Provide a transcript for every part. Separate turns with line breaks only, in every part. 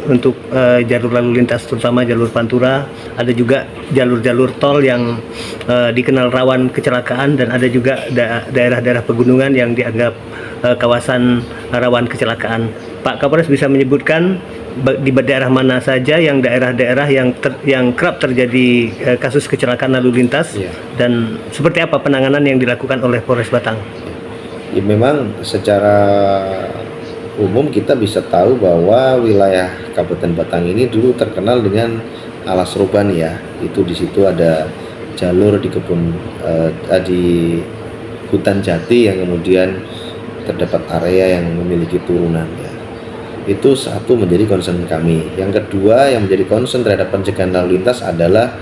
untuk jalur lalu lintas terutama jalur Pantura. Ada juga jalur-jalur tol yang dikenal rawan kecelakaan, dan ada juga daerah-daerah pegunungan yang dianggap kawasan rawan kecelakaan. Pak Kapolres bisa menyebutkan di daerah mana saja yang daerah-daerah yang kerap terjadi kasus kecelakaan lalu lintas, dan seperti apa penanganan yang dilakukan oleh Polres Batang?
Ya, memang secara umum kita bisa tahu bahwa wilayah Kabupaten Batang ini dulu terkenal dengan alas roban ya. Itu di situ ada jalur di di hutan jati yang kemudian terdapat area yang memiliki turunan ya. Itu satu menjadi concern kami. Yang kedua yang menjadi concern terhadap pencegahan lalu lintas adalah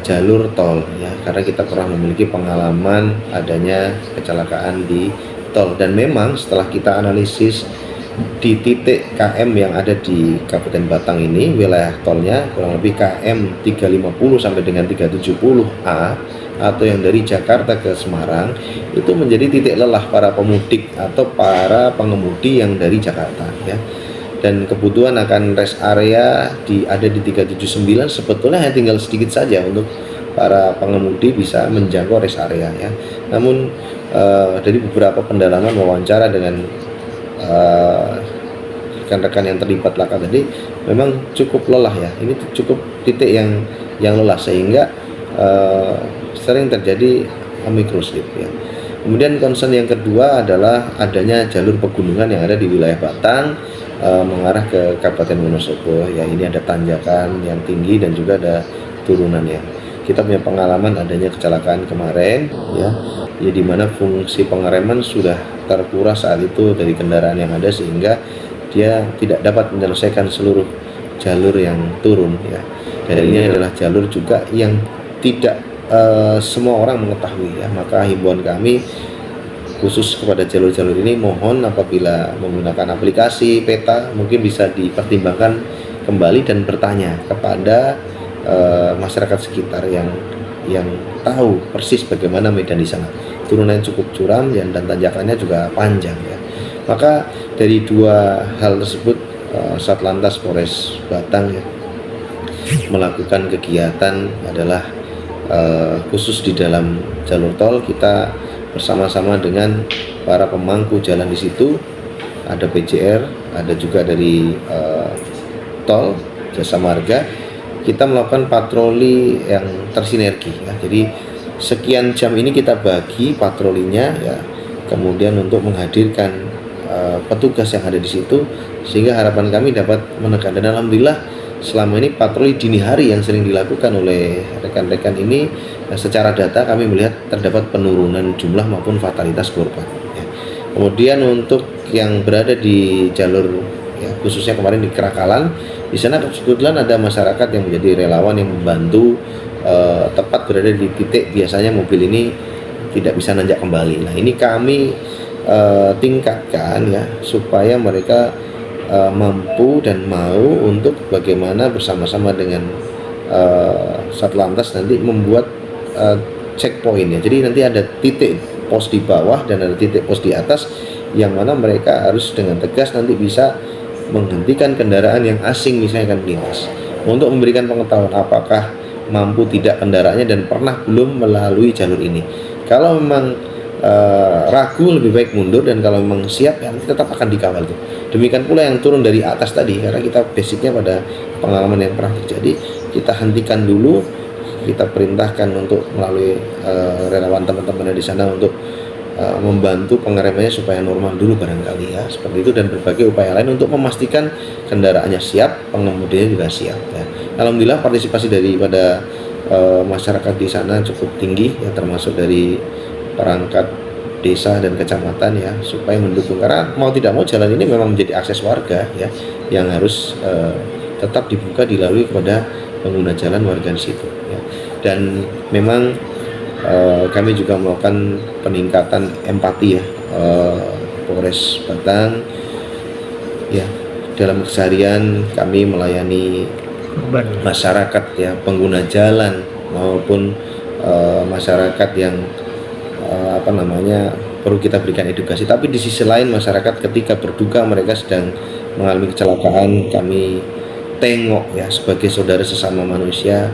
jalur tol ya, karena kita pernah memiliki pengalaman adanya kecelakaan di tol, dan memang setelah kita analisis di titik KM yang ada di Kabupaten Batang ini, wilayah tolnya kurang lebih KM 350 sampai dengan 370A atau yang dari Jakarta ke Semarang, itu menjadi titik lelah para pemudik atau para pengemudi yang dari Jakarta ya. Dan kebutuhan akan rest area ada di 379 sebetulnya hanya tinggal sedikit saja untuk para pengemudi bisa menjangkau rest area ya. Namun dari beberapa pendalaman wawancara dengan rekan-rekan yang terlibat laka tadi, memang cukup lelah ya. Ini cukup titik yang lelah sehingga sering terjadi microslip ya. Kemudian concern yang kedua adalah adanya jalur pegunungan yang ada di wilayah Batang mengarah ke Kabupaten Wonosobo ya. Ini ada tanjakan yang tinggi dan juga ada turunan ya. Kita punya pengalaman adanya kecelakaan kemarin ya, di mana fungsi pengereman sudah terkuras saat itu dari kendaraan yang ada, sehingga dia tidak dapat menyelesaikan seluruh jalur yang turun ya. Dan ini adalah jalur juga yang tidak semua orang mengetahui ya. Maka himbauan kami khusus kepada jalur-jalur ini, mohon apabila menggunakan aplikasi peta mungkin bisa dipertimbangkan kembali dan bertanya kepada masyarakat sekitar yang tahu persis bagaimana medan di sana. Turunannya cukup curam dan tanjakannya juga panjang ya. Maka dari dua hal tersebut Satlantas Polres Batang ya melakukan kegiatan adalah khusus di dalam jalur tol. Kita bersama-sama dengan para pemangku jalan di situ, ada PJR, ada juga dari tol Jasa Marga. Kita melakukan patroli yang tersinergi ya. Jadi sekian jam ini kita bagi patrolinya ya, kemudian untuk menghadirkan petugas yang ada di situ, sehingga harapan kami dapat menekan. Dan alhamdulillah selama ini patroli dini hari yang sering dilakukan oleh rekan-rekan ini, secara data kami melihat terdapat penurunan jumlah maupun fatalitas korban ya. Kemudian untuk yang berada di jalur ya, khususnya kemarin di Kerakalan, di sana kebetulan ada masyarakat yang menjadi relawan yang membantu tepat berada di titik biasanya mobil ini tidak bisa nanjak kembali. Nah ini kami tingkatkan ya, supaya mereka mampu dan mau untuk bagaimana bersama-sama dengan Satlantas nanti membuat checkpoint ya. Jadi nanti ada titik pos di bawah dan ada titik pos di atas, yang mana mereka harus dengan tegas nanti bisa menghentikan kendaraan yang asing misalnya akan melintas, untuk memberikan pengetahuan apakah mampu tidak kendaraannya dan pernah belum melalui jalur ini. Kalau memang ragu, lebih baik mundur, dan kalau memang siap ya nanti tetap akan dikawal tuh. Demikian pula yang turun dari atas tadi, karena kita basicnya pada pengalaman yang pernah terjadi, kita hentikan dulu, kita perintahkan untuk melalui relawan teman-teman di sana untuk membantu pengeremannya supaya normal dulu barangkali ya, seperti itu, dan berbagai upaya lain untuk memastikan kendaraannya siap, pengemudinya juga siap ya. Alhamdulillah partisipasi daripada masyarakat di sana cukup tinggi ya, termasuk dari perangkat desa dan kecamatan ya, supaya mendukung, karena mau tidak mau jalan ini memang menjadi akses warga ya, yang harus tetap dibuka dilalui kepada pengguna jalan warga di situ ya. Dan memang kami juga melakukan peningkatan empati ya, Polres Batang ya, dalam keseharian kami melayani masyarakat ya, pengguna jalan maupun masyarakat yang perlu kita berikan edukasi. Tapi di sisi lain masyarakat ketika berduka mereka sedang mengalami kecelakaan, kami tengok ya sebagai saudara sesama manusia.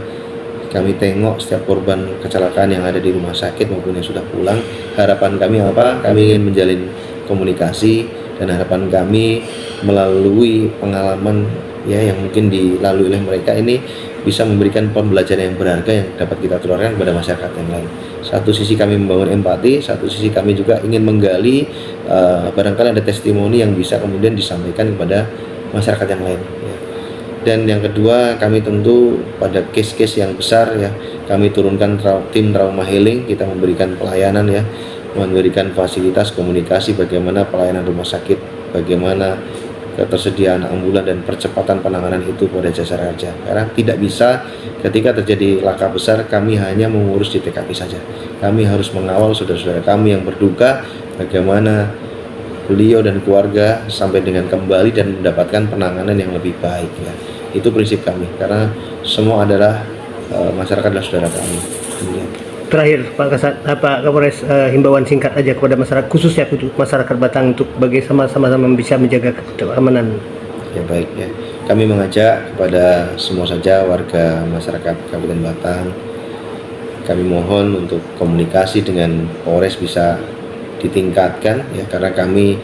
Kami tengok setiap korban kecelakaan yang ada di rumah sakit maupun yang sudah pulang. Harapan kami apa? Kami ingin menjalin komunikasi, dan harapan kami melalui pengalaman ya yang mungkin dilalui oleh mereka ini bisa memberikan pembelajaran yang berharga yang dapat kita tularkan kepada masyarakat yang lain. Satu sisi kami membangun empati, satu sisi kami juga ingin menggali barangkali ada testimoni yang bisa kemudian disampaikan kepada masyarakat yang lain ya. Dan yang kedua, kami tentu pada case-case yang besar ya, kami turunkan tim trauma healing, kita memberikan pelayanan ya, memberikan fasilitas komunikasi bagaimana pelayanan rumah sakit, bagaimana ketersediaan ambulan dan percepatan penanganan itu pada jasa raja. Karena tidak bisa ketika terjadi laka besar kami hanya mengurus di TKP saja. Kami harus mengawal saudara-saudara kami yang berduka, bagaimana beliau dan keluarga sampai dengan kembali dan mendapatkan penanganan yang lebih baik ya. Itu prinsip kami, karena semua adalah masyarakat adalah saudara kami.
Terakhir Pak Kasat, Pak Kapolres, himbauan singkat aja kepada masyarakat, khususnya masyarakat Batang untuk sama-sama bisa menjaga keamanan.
Ya baik ya, kami mengajak kepada semua saja warga masyarakat Kabupaten Batang, kami mohon untuk komunikasi dengan Polres bisa ditingkatkan ya, karena kami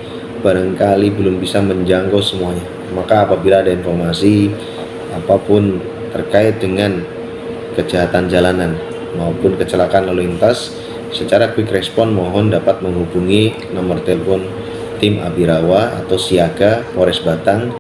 barangkali belum bisa menjangkau semuanya. Maka apabila ada informasi apapun terkait dengan kejahatan jalanan maupun kecelakaan lalu lintas, secara quick respon mohon dapat menghubungi nomor telepon tim Abirawa atau Siaga Polres Batang